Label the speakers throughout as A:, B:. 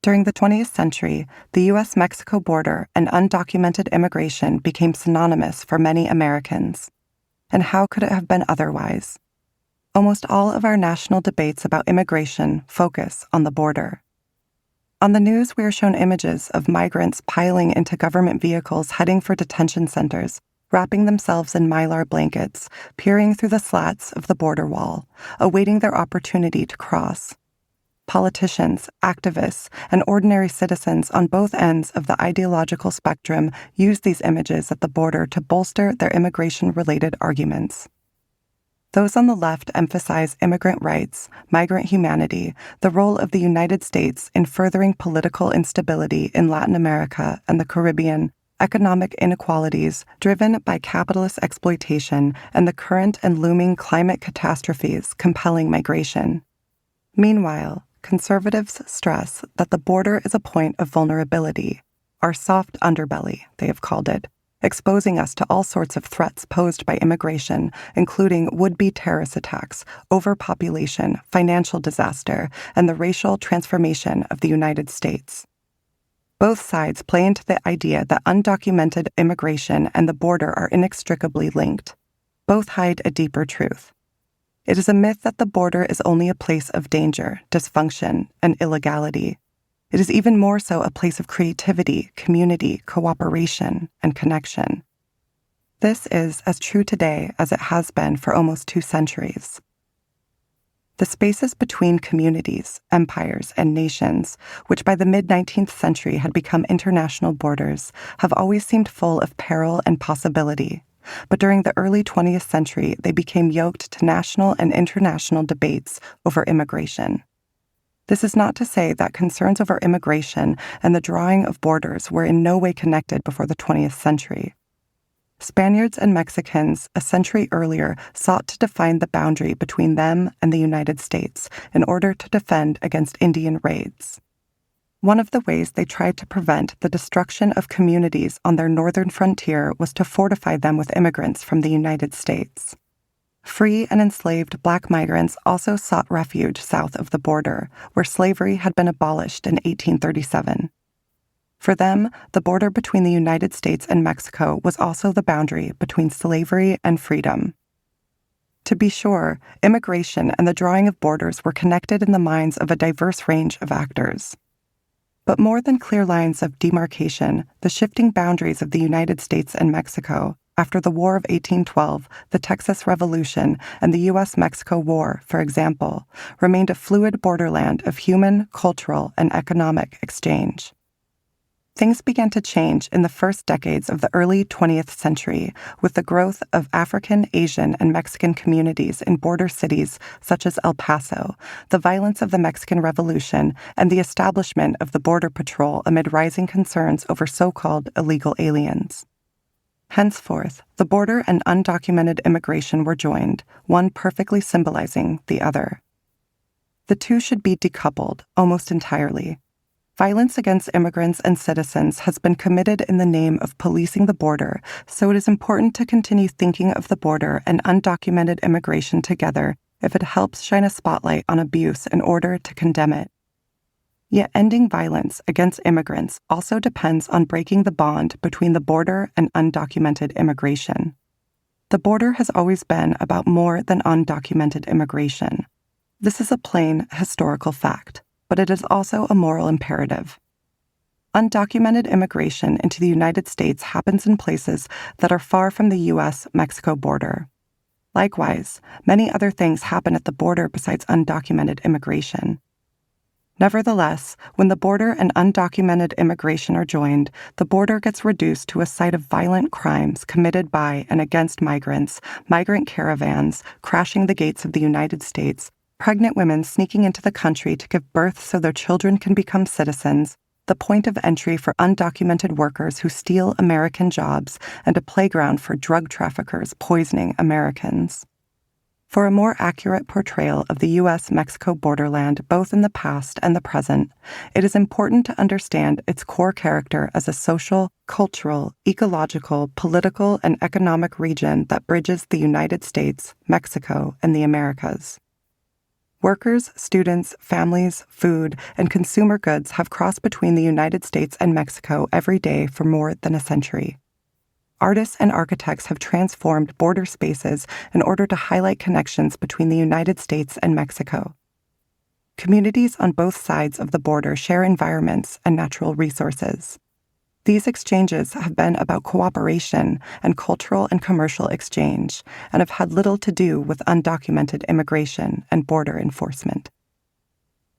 A: During the 20th century, the U.S.-Mexico border and undocumented immigration became synonymous for many Americans. And how could it have been otherwise? Almost all of our national debates about immigration focus on the border. On the news, we are shown images of migrants piling into government vehicles heading for detention centers, wrapping themselves in Mylar blankets, peering through the slats of the border wall, awaiting their opportunity to cross. Politicians, activists, and ordinary citizens on both ends of the ideological spectrum use these images at the border to bolster their immigration-related arguments. Those on the left emphasize immigrant rights, migrant humanity, the role of the United States in furthering political instability in Latin America and the Caribbean, economic inequalities driven by capitalist exploitation, and the current and looming climate catastrophes compelling migration. Meanwhile, conservatives stress that the border is a point of vulnerability, our soft underbelly, they have called it, exposing us to all sorts of threats posed by immigration, including would-be terrorist attacks, overpopulation, financial disaster, and the racial transformation of the United States. Both sides play into the idea that undocumented immigration and the border are inextricably linked. Both hide a deeper truth. It is a myth that the border is only a place of danger, dysfunction, and illegality. It is even more so a place of creativity, community, cooperation, and connection. This is as true today as it has been for almost 2 centuries. The spaces between communities, empires, and nations, which by the mid-19th century had become international borders, have always seemed full of peril and possibility. But during the early 20th century, they became yoked to national and international debates over immigration. This is not to say that concerns over immigration and the drawing of borders were in no way connected before the 20th century. Spaniards and Mexicans a century earlier sought to define the boundary between them and the United States in order to defend against Indian raids. One of the ways they tried to prevent the destruction of communities on their northern frontier was to fortify them with immigrants from the United States. Free and enslaved Black migrants also sought refuge south of the border, where slavery had been abolished in 1837. For them, the border between the United States and Mexico was also the boundary between slavery and freedom. To be sure, immigration and the drawing of borders were connected in the minds of a diverse range of actors. But more than clear lines of demarcation, the shifting boundaries of the United States and Mexico, after the War of 1812, the Texas Revolution, and the U.S.-Mexico War, for example, remained a fluid borderland of human, cultural, and economic exchange. Things began to change in the first decades of the early 20th century with the growth of African, Asian, and Mexican communities in border cities such as El Paso, the violence of the Mexican Revolution, and the establishment of the Border Patrol amid rising concerns over so-called illegal aliens. Henceforth, the border and undocumented immigration were joined, one perfectly symbolizing the other. The two should be decoupled almost entirely. Violence against immigrants and citizens has been committed in the name of policing the border, so it is important to continue thinking of the border and undocumented immigration together if it helps shine a spotlight on abuse in order to condemn it. Yet ending violence against immigrants also depends on breaking the bond between the border and undocumented immigration. The border has always been about more than undocumented immigration. This is a plain historical fact, but it is also a moral imperative. Undocumented immigration into the United States happens in places that are far from the U.S.-Mexico border. Likewise, many other things happen at the border besides undocumented immigration. Nevertheless, when the border and undocumented immigration are joined, the border gets reduced to a site of violent crimes committed by and against migrants, migrant caravans crashing the gates of the United States, pregnant women sneaking into the country to give birth so their children can become citizens, the point of entry for undocumented workers who steal American jobs, and a playground for drug traffickers poisoning Americans. For a more accurate portrayal of the U.S.-Mexico borderland both in the past and the present, it is important to understand its core character as a social, cultural, ecological, political, and economic region that bridges the United States, Mexico, and the Americas. Workers, students, families, food, and consumer goods have crossed between the United States and Mexico every day for more than a century. Artists and architects have transformed border spaces in order to highlight connections between the United States and Mexico. Communities on both sides of the border share environments and natural resources. These exchanges have been about cooperation and cultural and commercial exchange, and have had little to do with undocumented immigration and border enforcement.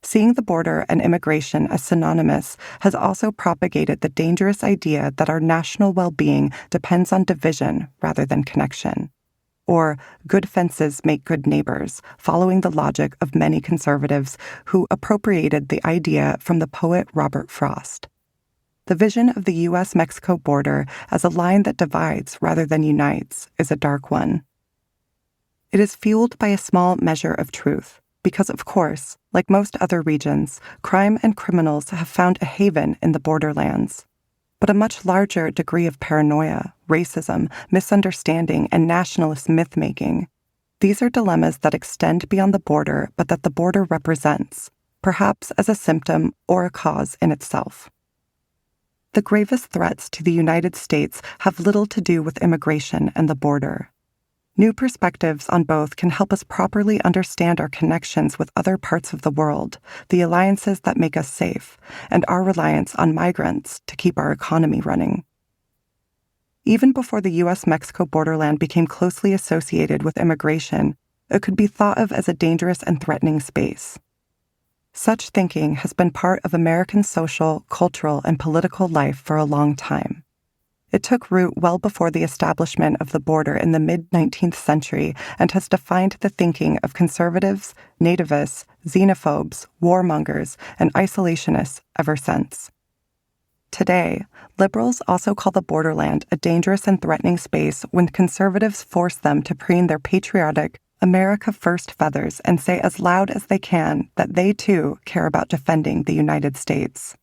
A: Seeing the border and immigration as synonymous has also propagated the dangerous idea that our national well-being depends on division rather than connection, or good fences make good neighbors, following the logic of many conservatives who appropriated the idea from the poet Robert Frost. The vision of the U.S.-Mexico border as a line that divides rather than unites is a dark one. It is fueled by a small measure of truth, because, of course, like most other regions, crime and criminals have found a haven in the borderlands. But a much larger degree of paranoia, racism, misunderstanding, and nationalist myth-making. These are dilemmas that extend beyond the border, but that the border represents, perhaps as a symptom or a cause in itself. The gravest threats to the United States have little to do with immigration and the border. New perspectives on both can help us properly understand our connections with other parts of the world, the alliances that make us safe, and our reliance on migrants to keep our economy running. Even before the U.S.-Mexico borderland became closely associated with immigration, it could be thought of as a dangerous and threatening space. Such thinking has been part of American social, cultural, and political life for a long time. It took root well before the establishment of the border in the mid-19th century and has defined the thinking of conservatives, nativists, xenophobes, warmongers, and isolationists ever since. Today, liberals also call the borderland a dangerous and threatening space when conservatives force them to preen their patriotic, America First feathers and say as loud as they can that they, too, care about defending the United States.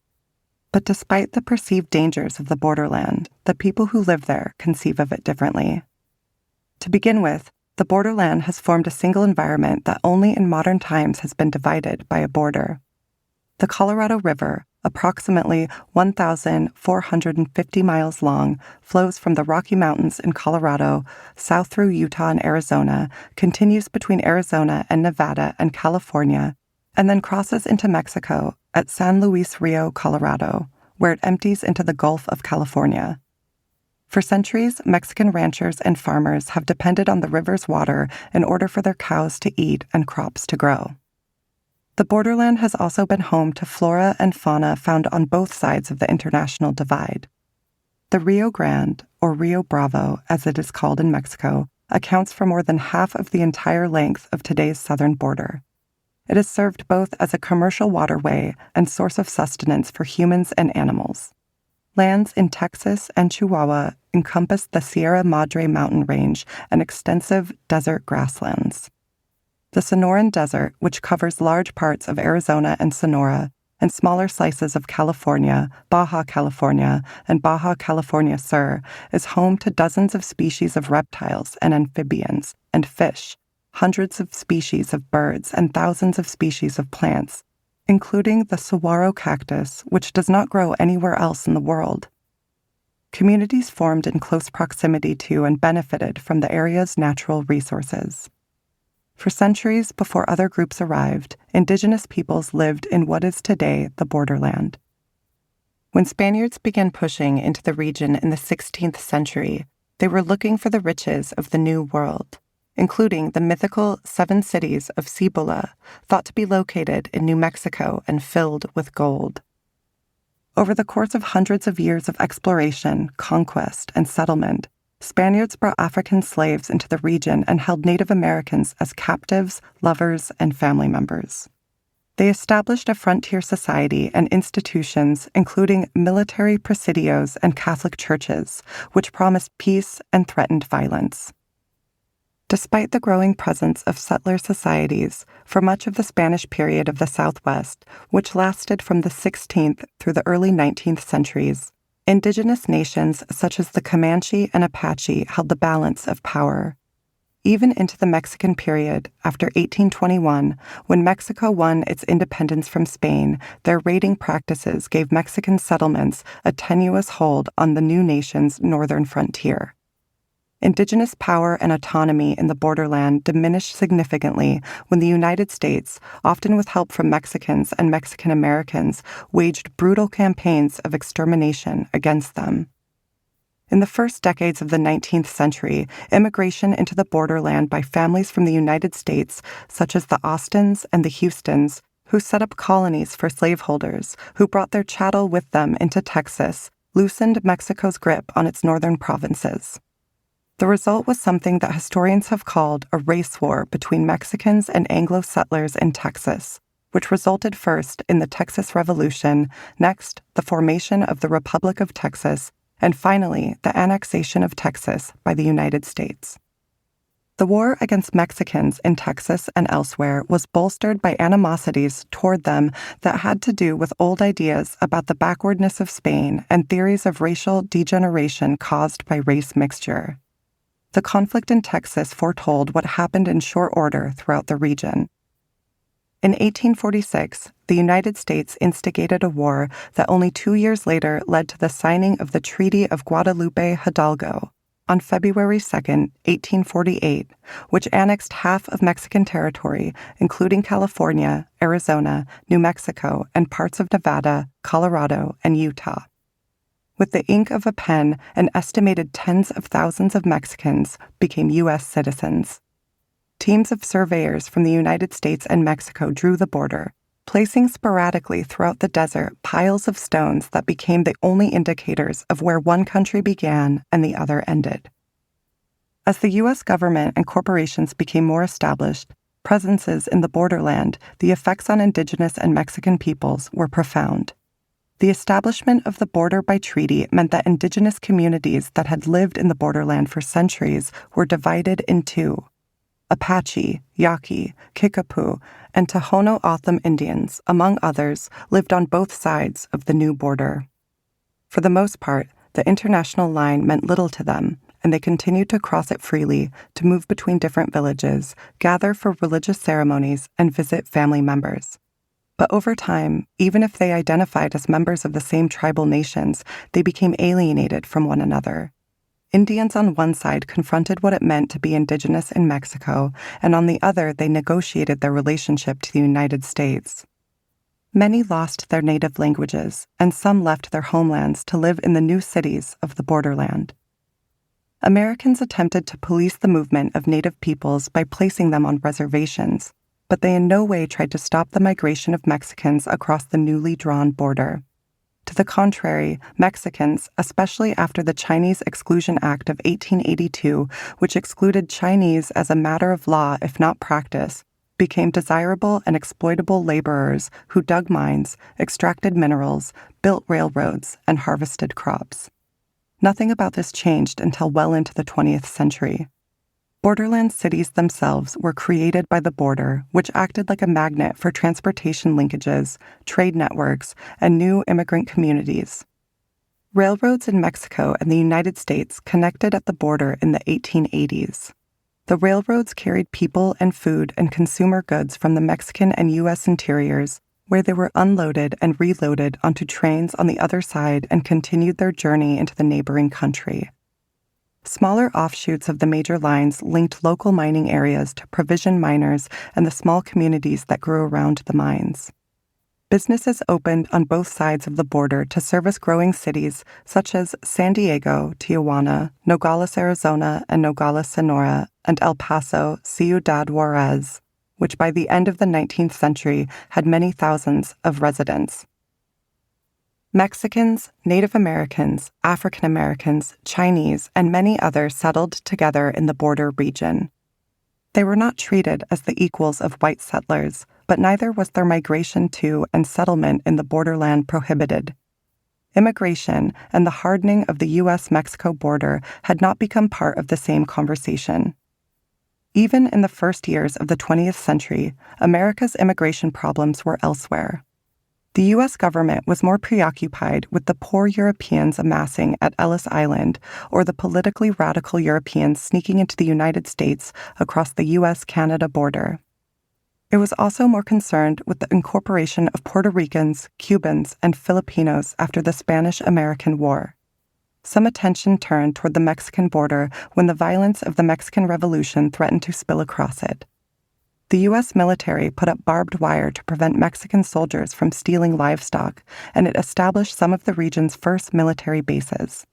A: But despite the perceived dangers of the borderland, the people who live there conceive of it differently. To begin with, the borderland has formed a single environment that only in modern times has been divided by a border. The Colorado River, approximately 1,450 miles long, flows from the Rocky Mountains in Colorado, south through Utah and Arizona, continues between Arizona and Nevada and California, and then crosses into Mexico at San Luis Rio, Colorado, where it empties into the Gulf of California. For centuries, Mexican ranchers and farmers have depended on the river's water in order for their cows to eat and crops to grow. The borderland has also been home to flora and fauna found on both sides of the international divide. The Rio Grande, or Rio Bravo, as it is called in Mexico, accounts for more than half of the entire length of today's southern border. It is served both as a commercial waterway and source of sustenance for humans and animals. Lands in Texas and Chihuahua encompass the Sierra Madre mountain range and extensive desert grasslands. The Sonoran Desert, which covers large parts of Arizona and Sonora, and smaller slices of California, Baja California, and Baja California Sur, is home to dozens of species of reptiles and amphibians and fish, hundreds of species of birds, and thousands of species of plants, including the saguaro cactus, which does not grow anywhere else in the world. Communities formed in close proximity to and benefited from the area's natural resources. For centuries before other groups arrived, indigenous peoples lived in what is today the borderland. When Spaniards began pushing into the region in the 16th century, they were looking for the riches of the New World, including the mythical 7 cities of Cibola, thought to be located in New Mexico and filled with gold. Over the course of hundreds of years of exploration, conquest, and settlement, Spaniards brought African slaves into the region and held Native Americans as captives, lovers, and family members. They established a frontier society and institutions, including military presidios and Catholic churches, which promised peace and threatened violence. Despite the growing presence of settler societies, for much of the Spanish period of the Southwest, which lasted from the 16th through the early 19th centuries, indigenous nations such as the Comanche and Apache held the balance of power. Even into the Mexican period, after 1821, when Mexico won its independence from Spain, their raiding practices gave Mexican settlements a tenuous hold on the new nation's northern frontier. Indigenous power and autonomy in the borderland diminished significantly when the United States, often with help from Mexicans and Mexican Americans, waged brutal campaigns of extermination against them. In the first decades of the 19th century, immigration into the borderland by families from the United States, such as the Austins and the Houstons, who set up colonies for slaveholders, who brought their chattel with them into Texas, loosened Mexico's grip on its northern provinces. The result was something that historians have called a race war between Mexicans and Anglo settlers in Texas, which resulted first in the Texas Revolution, next, the formation of the Republic of Texas, and finally, the annexation of Texas by the United States. The war against Mexicans in Texas and elsewhere was bolstered by animosities toward them that had to do with old ideas about the backwardness of Spain and theories of racial degeneration caused by race mixture. The conflict in Texas foretold what happened in short order throughout the region. In 1846, the United States instigated a war that only 2 years later led to the signing of the Treaty of Guadalupe Hidalgo on February 2, 1848, which annexed half of Mexican territory, including California, Arizona, New Mexico, and parts of Nevada, Colorado, and Utah. With the ink of a pen, an estimated tens of thousands of Mexicans became U.S. citizens. Teams of surveyors from the United States and Mexico drew the border, placing sporadically throughout the desert piles of stones that became the only indicators of where one country began and the other ended. As the U.S. government and corporations became more established, presences in the borderland, the effects on indigenous and Mexican peoples were profound. The establishment of the border by treaty meant that indigenous communities that had lived in the borderland for centuries were divided in two. Apache, Yaqui, Kickapoo, and Tohono O'odham Indians, among others, lived on both sides of the new border. For the most part, the international line meant little to them, and they continued to cross it freely to move between different villages, gather for religious ceremonies, and visit family members. But over time, even if they identified as members of the same tribal nations, they became alienated from one another. Indians on one side confronted what it meant to be indigenous in Mexico, and on the other they negotiated their relationship to the United States. Many lost their native languages, and some left their homelands to live in the new cities of the borderland. Americans attempted to police the movement of native peoples by placing them on reservations, but they in no way tried to stop the migration of Mexicans across the newly drawn border. To the contrary, Mexicans, especially after the Chinese Exclusion Act of 1882, which excluded Chinese as a matter of law if not practice, became desirable and exploitable laborers who dug mines, extracted minerals, built railroads, and harvested crops. Nothing about this changed until well into the 20th century. Borderland cities themselves were created by the border, which acted like a magnet for transportation linkages, trade networks, and new immigrant communities. Railroads in Mexico and the United States connected at the border in the 1880s. The railroads carried people and food and consumer goods from the Mexican and U.S. interiors, where they were unloaded and reloaded onto trains on the other side and continued their journey into the neighboring country. Smaller offshoots of the major lines linked local mining areas to provision miners and the small communities that grew around the mines. Businesses opened on both sides of the border to service growing cities such as San Diego, Tijuana, Nogales, Arizona, and Nogales, Sonora, and El Paso, Ciudad Juarez, which by the end of the 19th century had many thousands of residents. Mexicans, Native Americans, African Americans, Chinese, and many others settled together in the border region. They were not treated as the equals of white settlers, but neither was their migration to and settlement in the borderland prohibited. Immigration and the hardening of the U.S.-Mexico border had not become part of the same conversation. Even in the first years of the 20th century, America's immigration problems were elsewhere. The U.S. government was more preoccupied with the poor Europeans amassing at Ellis Island or the politically radical Europeans sneaking into the United States across the U.S.-Canada border. It was also more concerned with the incorporation of Puerto Ricans, Cubans, and Filipinos after the Spanish-American War. Some attention turned toward the Mexican border when the violence of the Mexican Revolution threatened to spill across it. The U.S. military put up barbed wire to prevent Mexican soldiers from stealing livestock, and it established some of the region's first military bases.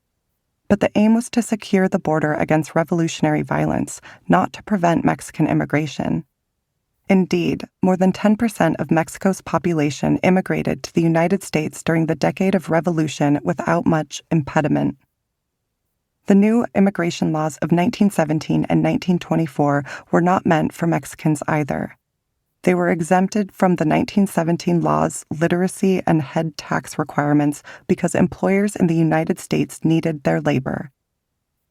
A: But the aim was to secure the border against revolutionary violence, not to prevent Mexican immigration. Indeed, more than 10% of Mexico's population immigrated to the United States during the decade of revolution without much impediment. The new immigration laws of 1917 and 1924 were not meant for Mexicans either. They were exempted from the 1917 laws' literacy and head tax requirements because employers in the United States needed their labor.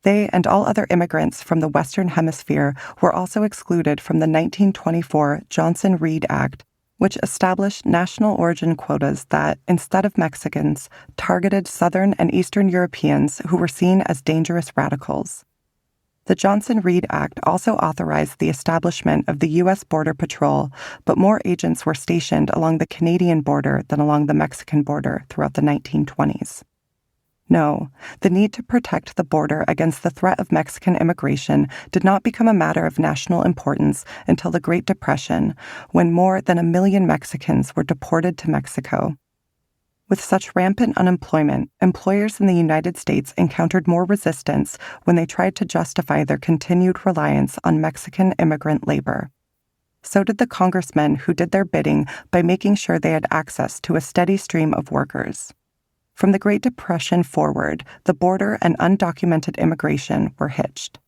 A: They and all other immigrants from the Western Hemisphere were also excluded from the 1924 Johnson-Reed Act, which established national origin quotas that, instead of Mexicans, targeted Southern and Eastern Europeans who were seen as dangerous radicals. The Johnson-Reed Act also authorized the establishment of the U.S. Border Patrol, but more agents were stationed along the Canadian border than along the Mexican border throughout the 1920s. No, the need to protect the border against the threat of Mexican immigration did not become a matter of national importance until the Great Depression, when more than 1 million Mexicans were deported to Mexico. With such rampant unemployment, employers in the United States encountered more resistance when they tried to justify their continued reliance on Mexican immigrant labor. So did the congressmen who did their bidding by making sure they had access to a steady stream of workers. From the Great Depression forward, the border and undocumented immigration were hitched.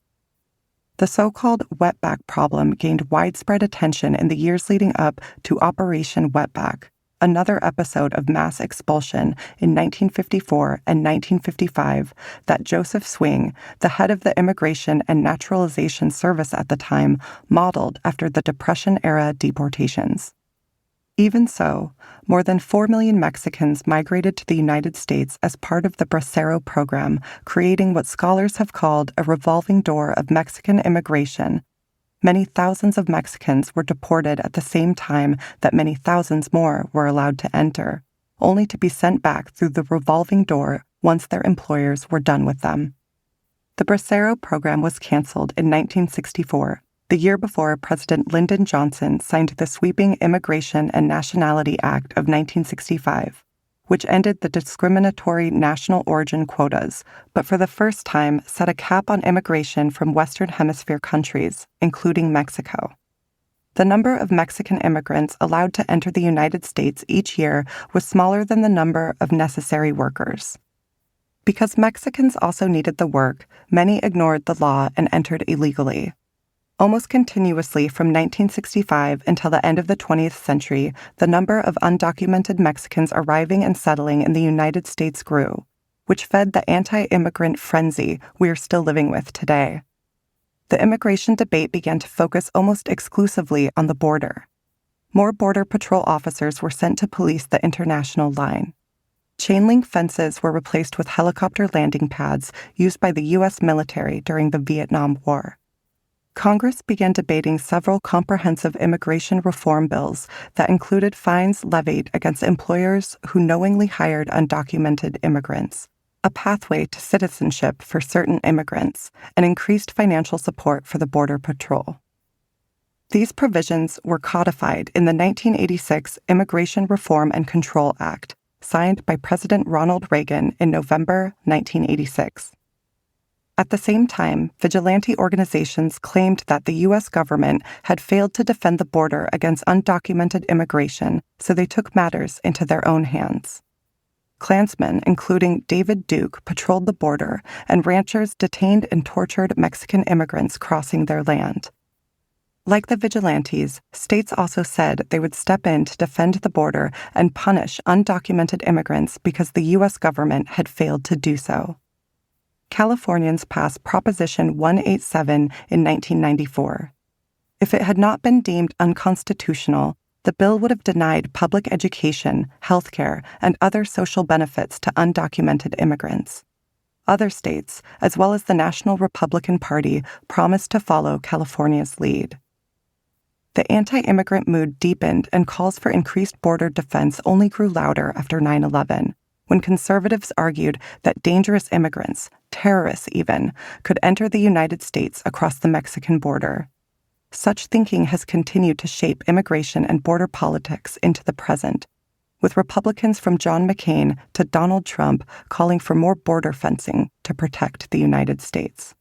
A: The so-called wetback problem gained widespread attention in the years leading up to Operation Wetback, another episode of mass expulsion in 1954 and 1955 that Joseph Swing, the head of the Immigration and Naturalization Service at the time, modeled after the Depression-era deportations. Even so, more than 4 million Mexicans migrated to the United States as part of the Bracero program, creating what scholars have called a revolving door of Mexican immigration. Many thousands of Mexicans were deported at the same time that many thousands more were allowed to enter, only to be sent back through the revolving door once their employers were done with them. The Bracero program was canceled in 1964. The year before President Lyndon Johnson signed the sweeping Immigration and Nationality Act of 1965, which ended the discriminatory national origin quotas, but for the first time set a cap on immigration from Western Hemisphere countries, including Mexico. The number of Mexican immigrants allowed to enter the United States each year was smaller than the number of necessary workers. Because Mexicans also needed the work, many ignored the law and entered illegally. Almost continuously from 1965 until the end of the 20th century, the number of undocumented Mexicans arriving and settling in the United States grew, which fed the anti-immigrant frenzy we are still living with today. The immigration debate began to focus almost exclusively on the border. More Border Patrol officers were sent to police the international line. Chain-link fences were replaced with helicopter landing pads used by the U.S. military during the Vietnam War. Congress began debating several comprehensive immigration reform bills that included fines levied against employers who knowingly hired undocumented immigrants, a pathway to citizenship for certain immigrants, and increased financial support for the Border Patrol. These provisions were codified in the 1986 Immigration Reform and Control Act, signed by President Ronald Reagan in November 1986. At the same time, vigilante organizations claimed that the U.S. government had failed to defend the border against undocumented immigration, so they took matters into their own hands. Klansmen, including David Duke, patrolled the border, and ranchers detained and tortured Mexican immigrants crossing their land. Like the vigilantes, states also said they would step in to defend the border and punish undocumented immigrants because the U.S. government had failed to do so. Californians passed Proposition 187 in 1994. If it had not been deemed unconstitutional, The bill would have denied public education, healthcare, and other social benefits to undocumented immigrants. Other states, as well as the National Republican Party, promised to follow California's lead. The anti-immigrant mood deepened, and calls for increased border defense only grew louder after 9/11, when conservatives argued that dangerous immigrants, terrorists even, could enter the United States across the Mexican border. Such thinking has continued to shape immigration and border politics into the present, with Republicans from John McCain to Donald Trump calling for more border fencing to protect the United States.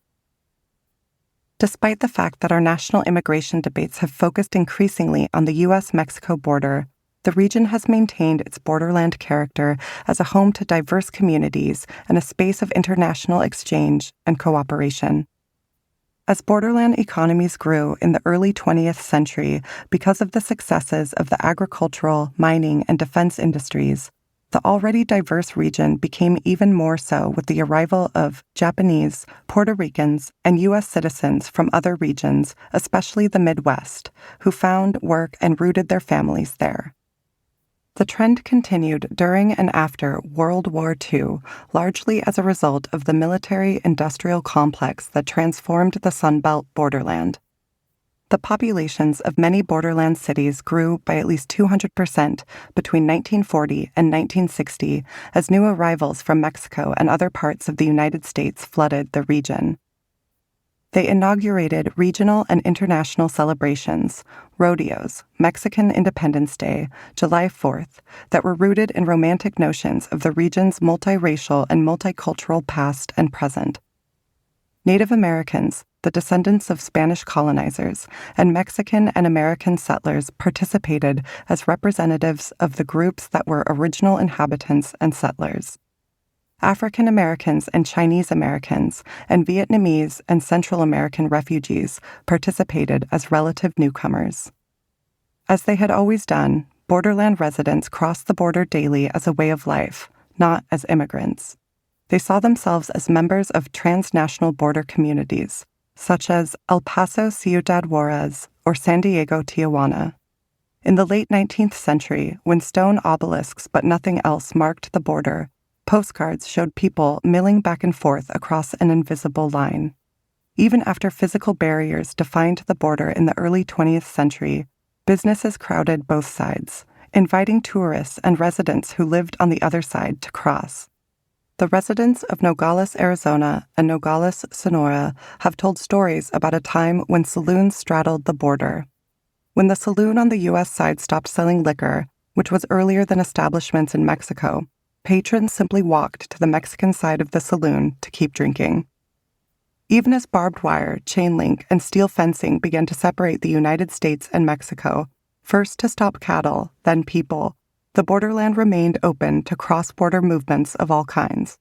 A: Despite the fact that our national immigration debates have focused increasingly on the U.S.-Mexico border, the region has maintained its borderland character as a home to diverse communities and a space of international exchange and cooperation. As borderland economies grew in the early 20th century because of the successes of the agricultural, mining, and defense industries, the already diverse region became even more so with the arrival of Japanese, Puerto Ricans, and U.S. citizens from other regions, especially the Midwest, who found work and rooted their families there. The trend continued during and after World War II, largely as a result of the military-industrial complex that transformed the Sunbelt borderland. The populations of many borderland cities grew by at least 200% between 1940 and 1960 as new arrivals from Mexico and other parts of the United States flooded the region. They inaugurated regional and international celebrations, rodeos, Mexican Independence Day, July 4th, that were rooted in romantic notions of the region's multiracial and multicultural past and present. Native Americans, the descendants of Spanish colonizers, and Mexican and American settlers participated as representatives of the groups that were original inhabitants and settlers. African Americans and Chinese Americans, and Vietnamese and Central American refugees participated as relative newcomers. As they had always done, borderland residents crossed the border daily as a way of life, not as immigrants. They saw themselves as members of transnational border communities, such as El Paso Ciudad Juarez or San Diego Tijuana. In the late 19th century, when stone obelisks but nothing else marked the border, postcards showed people milling back and forth across an invisible line. Even after physical barriers defined the border in the early 20th century, businesses crowded both sides, inviting tourists and residents who lived on the other side to cross. The residents of Nogales, Arizona, and Nogales, Sonora, have told stories about a time when saloons straddled the border. When the saloon on the U.S. side stopped selling liquor, which was earlier than establishments in Mexico, patrons simply walked to the Mexican side of the saloon to keep drinking. Even as barbed wire, chain link, and steel fencing began to separate the United States and Mexico, first to stop cattle, then people, the borderland remained open to cross-border movements of all kinds.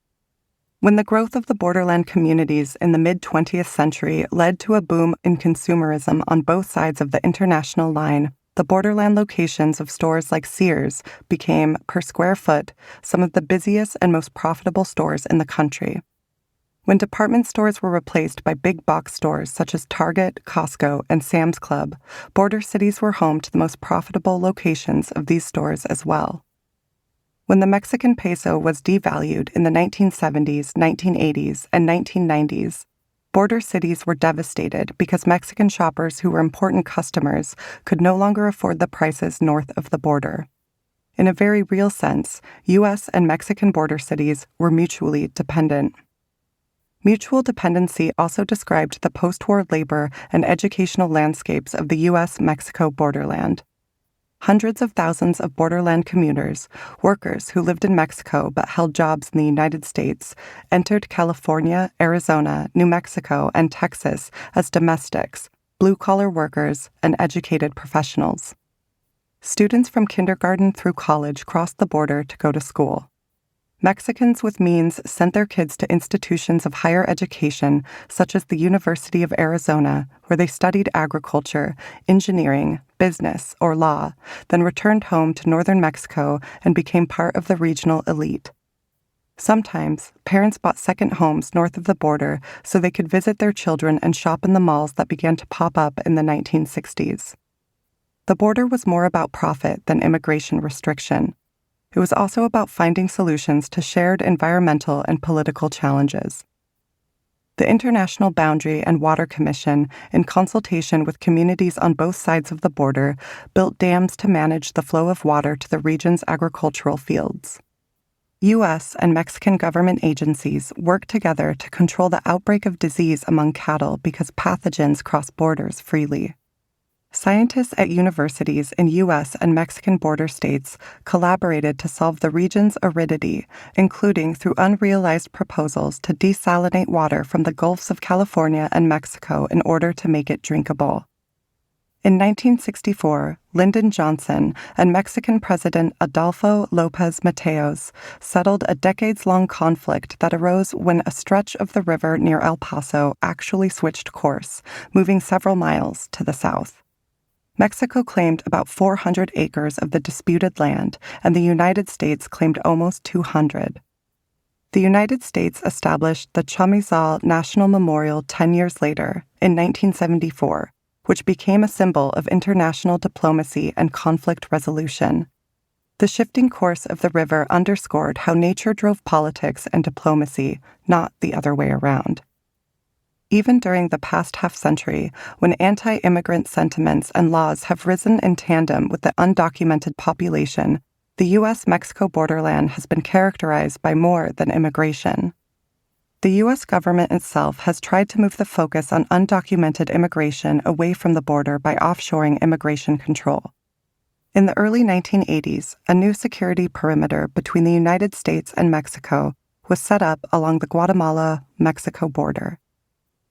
A: When the growth of the borderland communities in the mid-20th century led to a boom in consumerism on both sides of the international line, the borderland locations of stores like Sears became, per square foot, some of the busiest and most profitable stores in the country. When department stores were replaced by big box stores such as Target, Costco, and Sam's Club, border cities were home to the most profitable locations of these stores as well. When the Mexican peso was devalued in the 1970s, 1980s, and 1990s, border cities were devastated because Mexican shoppers who were important customers could no longer afford the prices north of the border. In a very real sense, U.S. and Mexican border cities were mutually dependent. Mutual dependency also described the post-war labor and educational landscapes of the U.S.-Mexico borderland. Hundreds of thousands of borderland commuters, workers who lived in Mexico but held jobs in the United States, entered California, Arizona, New Mexico, and Texas as domestics, blue-collar workers, and educated professionals. Students from kindergarten through college crossed the border to go to school. Mexicans with means sent their kids to institutions of higher education, such as the University of Arizona, where they studied agriculture, engineering, business, or law, then returned home to northern Mexico and became part of the regional elite. Sometimes, parents bought second homes north of the border so they could visit their children and shop in the malls that began to pop up in the 1960s. the border was more about profit than immigration restriction. It was also about finding solutions to shared environmental and political challenges. The International Boundary and Water Commission, in consultation with communities on both sides of the border, built dams to manage the flow of water to the region's agricultural fields. U.S. and Mexican government agencies worked together to control the outbreak of disease among cattle because pathogens cross borders freely. Scientists at universities in U.S. and Mexican border states collaborated to solve the region's aridity, including through unrealized proposals to desalinate water from the Gulfs of California and Mexico in order to make it drinkable. In 1964, Lyndon Johnson and Mexican President Adolfo López Mateos settled a decades-long conflict that arose when a stretch of the river near El Paso actually switched course, moving several miles to the south. Mexico claimed about 400 acres of the disputed land, and the United States claimed almost 200. The United States established the Chamizal National Memorial 10 years later, in 1974, which became a symbol of international diplomacy and conflict resolution. The shifting course of the river underscored how nature drove politics and diplomacy, not the other way around. Even during the past half-century, when anti-immigrant sentiments and laws have risen in tandem with the undocumented population, the U.S.-Mexico borderland has been characterized by more than immigration. The U.S. government itself has tried to move the focus on undocumented immigration away from the border by offshoring immigration control. In the early 1980s, a new security perimeter between the United States and Mexico was set up along the Guatemala-Mexico border.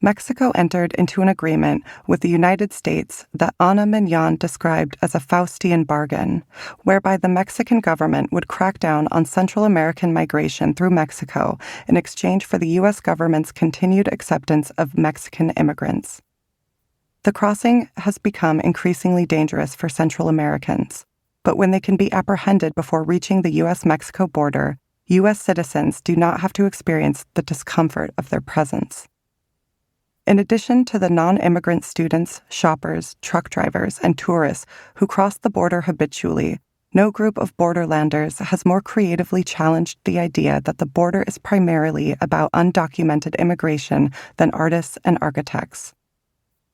A: Mexico entered into an agreement with the United States that Ana Mignon described as a Faustian bargain, whereby the Mexican government would crack down on Central American migration through Mexico in exchange for the U.S. government's continued acceptance of Mexican immigrants. The crossing has become increasingly dangerous for Central Americans, but when they can be apprehended before reaching the U.S.-Mexico border, U.S. citizens do not have to experience the discomfort of their presence. In addition to the non-immigrant students, shoppers, truck drivers, and tourists who cross the border habitually, no group of borderlanders has more creatively challenged the idea that the border is primarily about undocumented immigration than artists and architects.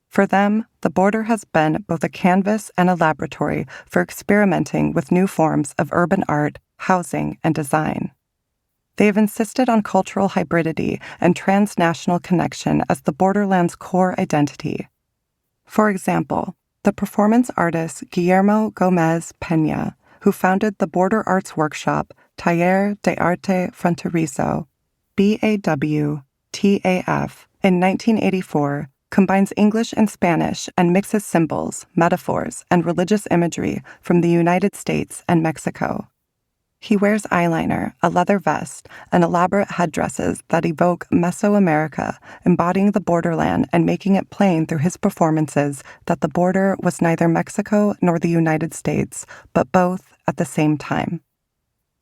A: For them, the border has been both a canvas and a laboratory for experimenting with new forms of urban art, housing, and design. They have insisted on cultural hybridity and transnational connection as the borderland's core identity. For example, the performance artist Guillermo Gómez Peña, who founded the border arts workshop Taller de Arte Fronterizo, BAWTAF, in 1984, combines English and Spanish and mixes symbols, metaphors, and religious imagery from the United States and Mexico. He wears eyeliner, a leather vest, and elaborate headdresses that evoke Mesoamerica, embodying the borderland and making it plain through his performances that the border was neither Mexico nor the United States, but both at the same time.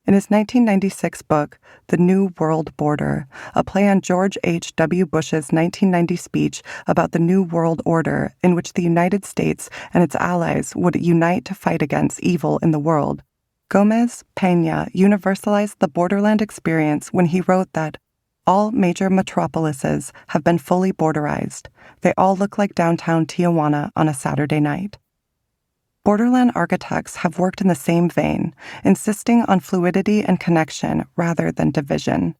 A: In his 1996 book, The New World Border, a play on George H.W. Bush's 1990 speech about the New World Order, in which the United States and its allies would unite to fight against evil in the world, Gómez Peña universalized the borderland experience when he wrote that all major metropolises have been fully borderized. They all look like downtown Tijuana on a Saturday night. Borderland architects have worked in the same vein, insisting on fluidity and connection rather than division.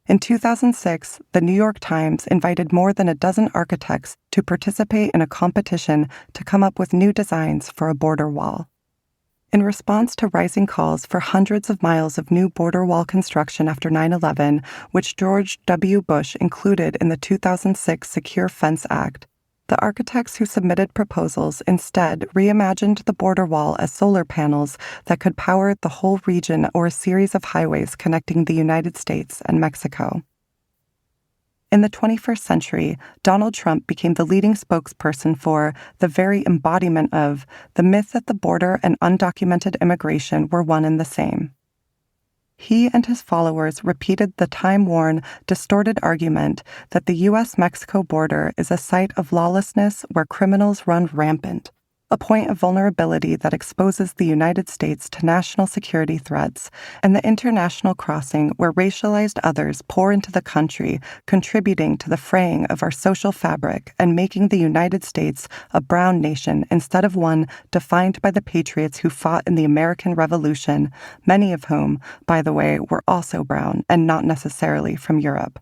A: In 2006, the New York Times invited more than a dozen architects to participate in a competition to come up with new designs for a border wall. In response to rising calls for hundreds of miles of new border wall construction after 9/11, which George W. Bush included in the 2006 Secure Fence Act, the architects who submitted proposals instead reimagined the border wall as solar panels that could power the whole region or a series of highways connecting the United States and Mexico. In the 21st century, Donald Trump became the leading spokesperson for the very embodiment of the myth that the border and undocumented immigration were one and the same. He and his followers repeated the time-worn, distorted argument that the U.S.-Mexico border is a site of lawlessness where criminals run rampant. a point of vulnerability that exposes the United States to national security threats, and the international crossing where racialized others pour into the country, contributing to the fraying of our social fabric and making the United States a brown nation instead of one defined by the patriots who fought in the American Revolution, many of whom, by the way, were also brown and not necessarily from Europe.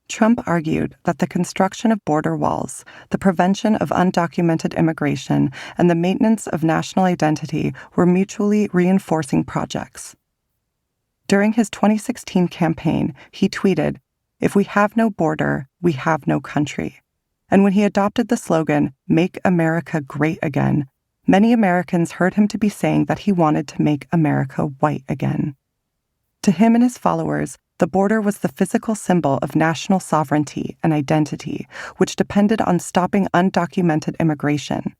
A: Trump argued that the construction of border walls, the prevention of undocumented immigration, and the maintenance of national identity were mutually reinforcing projects. During his 2016 campaign, he tweeted, "If we have no border, we have no country." And when he adopted the slogan, "Make America Great Again," many Americans heard him to be saying that he wanted to make America white again. To him and his followers, the border was the physical symbol of national sovereignty and identity, which depended on stopping undocumented immigration.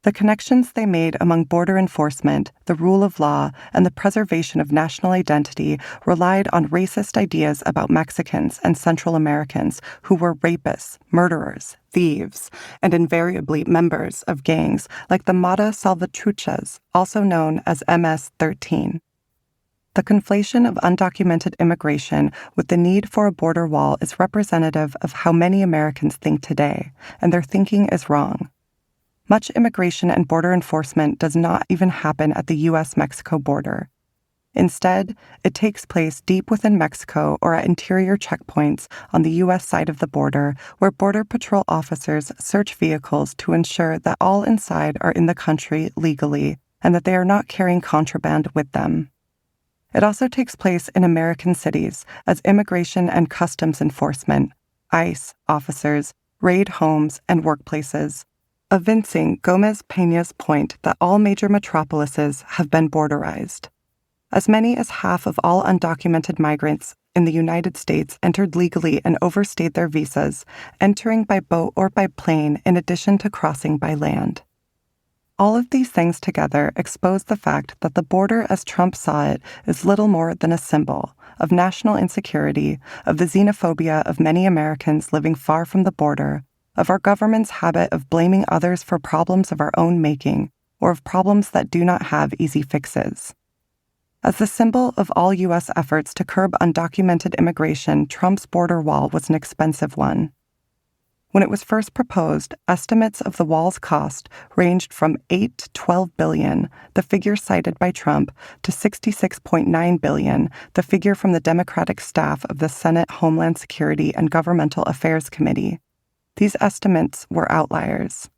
A: The connections they made among border enforcement, the rule of law, and the preservation of national identity relied on racist ideas about Mexicans and Central Americans who were rapists, murderers, thieves, and invariably members of gangs like the Mata Salvatruchas, also known as MS-13. The conflation of undocumented immigration with the need for a border wall is representative of how many Americans think today, and their thinking is wrong. Much immigration and border enforcement does not even happen at the U.S.-Mexico border. Instead, it takes place deep within Mexico or at interior checkpoints on the U.S. side of the border, where Border Patrol officers search vehicles to ensure that all inside are in the country legally and that they are not carrying contraband with them. It also takes place in American cities as immigration and customs enforcement, ICE officers, raid homes and workplaces, evincing Gomez Peña's point that all major metropolises have been borderized. As many as half of all undocumented migrants in the United States entered legally and overstayed their visas, entering by boat or by plane in addition to crossing by land. All of these things together expose the fact that the border as Trump saw it is little more than a symbol of national insecurity, of the xenophobia of many Americans living far from the border, of our government's habit of blaming others for problems of our own making, or of problems that do not have easy fixes. As the symbol of all U.S. efforts to curb undocumented immigration, Trump's border wall was an expensive one. When it was first proposed, estimates of the wall's cost ranged from $8 to $12 billion, the figure cited by Trump, to $66.9 billion, the figure from the Democratic staff of the Senate Homeland Security and Governmental Affairs Committee. These estimates were outliers.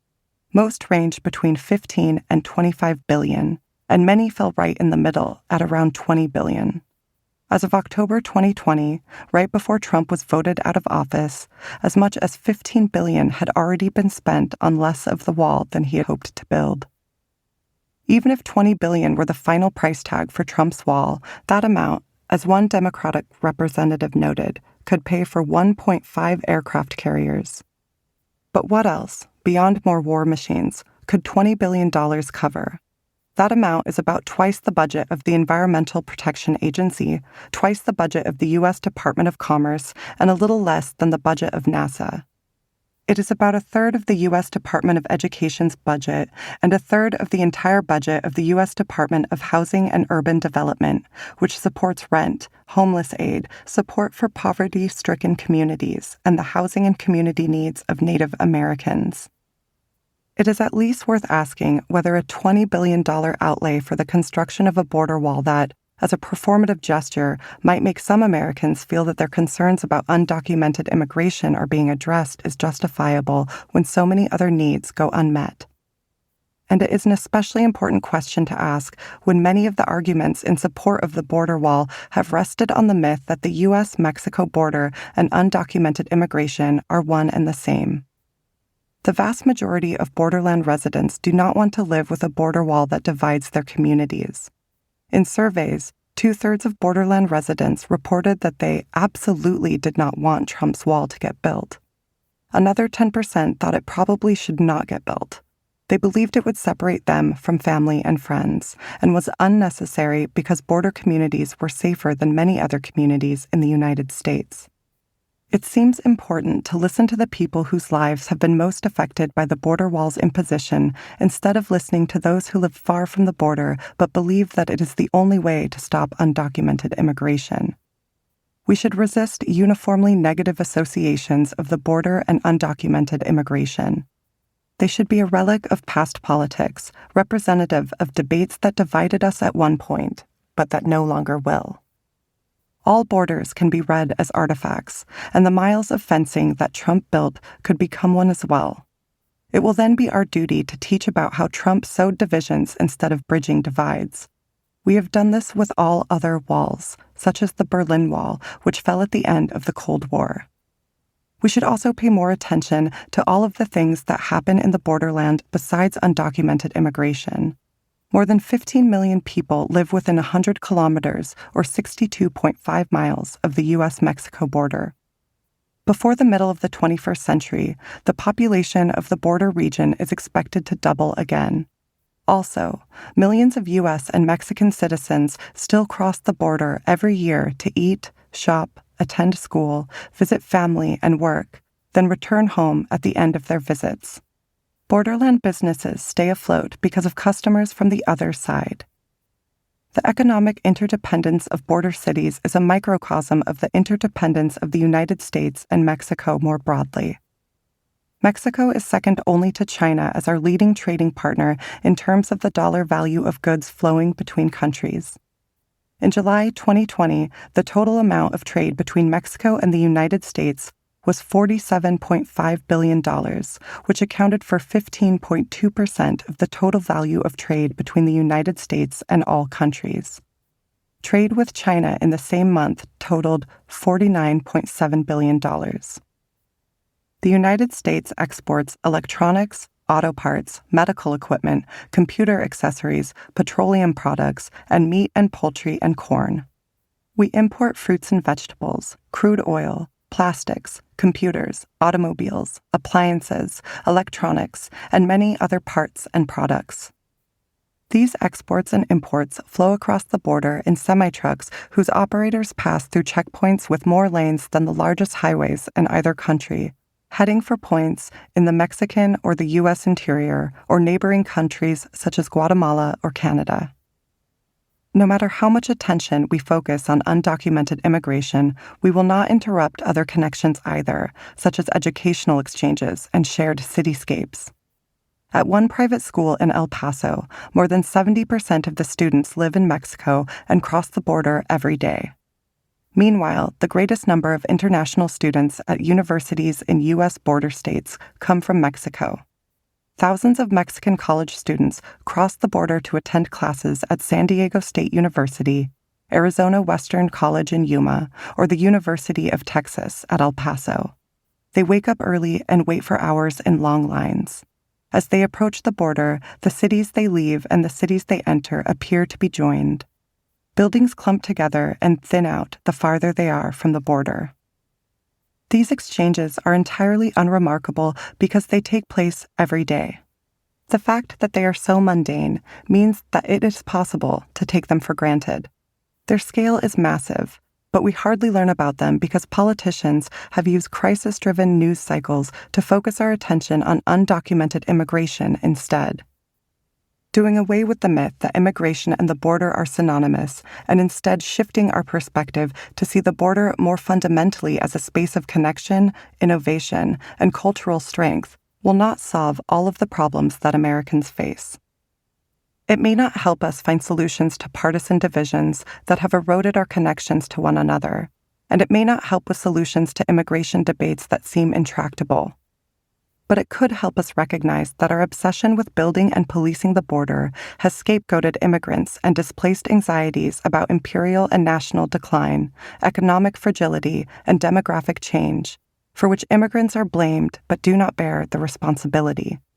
A: Most ranged between $15 and $25 billion, and many fell right in the middle at around $20 billion. As of October 2020, right before Trump was voted out of office, as much as $15 billion had already been spent on less of the wall than he had hoped to build. Even if $20 billion were the final price tag for Trump's wall, that amount, as one Democratic representative noted, could pay for 1.5 aircraft carriers. But what else, beyond more war machines, could $20 billion cover? That amount is about twice the budget of the Environmental Protection Agency, twice the budget of the U.S. Department of Commerce, and a little less than the budget of NASA. It is about a third of the U.S. Department of Education's budget and a third of the entire budget of the U.S. Department of Housing and Urban Development, which supports rent, homeless aid, support for poverty-stricken communities, and the housing and community needs of Native Americans. It is at least worth asking whether a $20 billion outlay for the construction of a border wall that, as a performative gesture, might make some Americans feel that their concerns about undocumented immigration are being addressed is justifiable when so many other needs go unmet. And it is an especially important question to ask when many of the arguments in support of the border wall have rested on the myth that the U.S.-Mexico border and undocumented immigration are one and the same. The vast majority of borderland residents do not want to live with a border wall that divides their communities. In surveys, 2/3 of borderland residents reported that they absolutely did not want Trump's wall to get built. Another 10% thought it probably should not get built. They believed it would separate them from family and friends, and was unnecessary because border communities were safer than many other communities in the United States. It seems important to listen to the people whose lives have been most affected by the border wall's imposition instead of listening to those who live far from the border but believe that it is the only way to stop undocumented immigration. We should resist uniformly negative associations of the border and undocumented immigration. They should be a relic of past politics, representative of debates that divided us at one point, but that no longer will. All borders can be read as artifacts, and the miles of fencing that Trump built could become one as well. It will then be our duty to teach about how Trump sowed divisions instead of bridging divides. We have done this with all other walls, such as the Berlin Wall, which fell at the end of the Cold War. We should also pay more attention to all of the things that happen in the borderland besides undocumented immigration. More than 15 million people live within 100 kilometers or 62.5 miles of the U.S.-Mexico border. Before the middle of the 21st century, the population of the border region is expected to double again. Also, millions of U.S. and Mexican citizens still cross the border every year to eat, shop, attend school, visit family and work, then return home at the end of their visits. Borderland businesses stay afloat because of customers from the other side. The economic interdependence of border cities is a microcosm of the interdependence of the United States and Mexico more broadly. Mexico is second only to China as our leading trading partner in terms of the dollar value of goods flowing between countries. In July 2020, the total amount of trade between Mexico and the United States was $47.5 billion, which accounted for 15.2% of the total value of trade between the United States and all countries. Trade with China in the same month totaled $49.7 billion. The United States exports electronics, auto parts, medical equipment, computer accessories, petroleum products, and meat and poultry and corn. We import fruits and vegetables, crude oil, plastics, computers, automobiles, appliances, electronics, and many other parts and products. These exports and imports flow across the border in semi-trucks whose operators pass through checkpoints with more lanes than the largest highways in either country, heading for points in the Mexican or the U.S. interior or neighboring countries such as Guatemala or Canada. No matter how much attention we focus on undocumented immigration, we will not interrupt other connections either, such as educational exchanges and shared cityscapes. At one private school in El Paso, more than 70% of the students live in Mexico and cross the border every day. Meanwhile, the greatest number of international students at universities in U.S. border states come from Mexico. Thousands of Mexican college students cross the border to attend classes at San Diego State University, Arizona Western College in Yuma, or the University of Texas at El Paso. They wake up early and wait for hours in long lines. As they approach the border, the cities they leave and the cities they enter appear to be joined. Buildings clump together and thin out the farther they are from the border. These exchanges are entirely unremarkable because they take place every day. The fact that they are so mundane means that it is possible to take them for granted. Their scale is massive, but we hardly learn about them because politicians have used crisis-driven news cycles to focus our attention on undocumented immigration instead. Doing away with the myth that immigration and the border are synonymous, and instead shifting our perspective to see the border more fundamentally as a space of connection, innovation, and cultural strength, will not solve all of the problems that Americans face. It may not help us find solutions to partisan divisions that have eroded our connections to one another, and it may not help with solutions to immigration debates that seem intractable. But it could help us recognize that our obsession with building and policing the border has scapegoated immigrants and displaced anxieties about imperial and national decline, economic fragility, and demographic change, for which immigrants are blamed but do not bear the responsibility.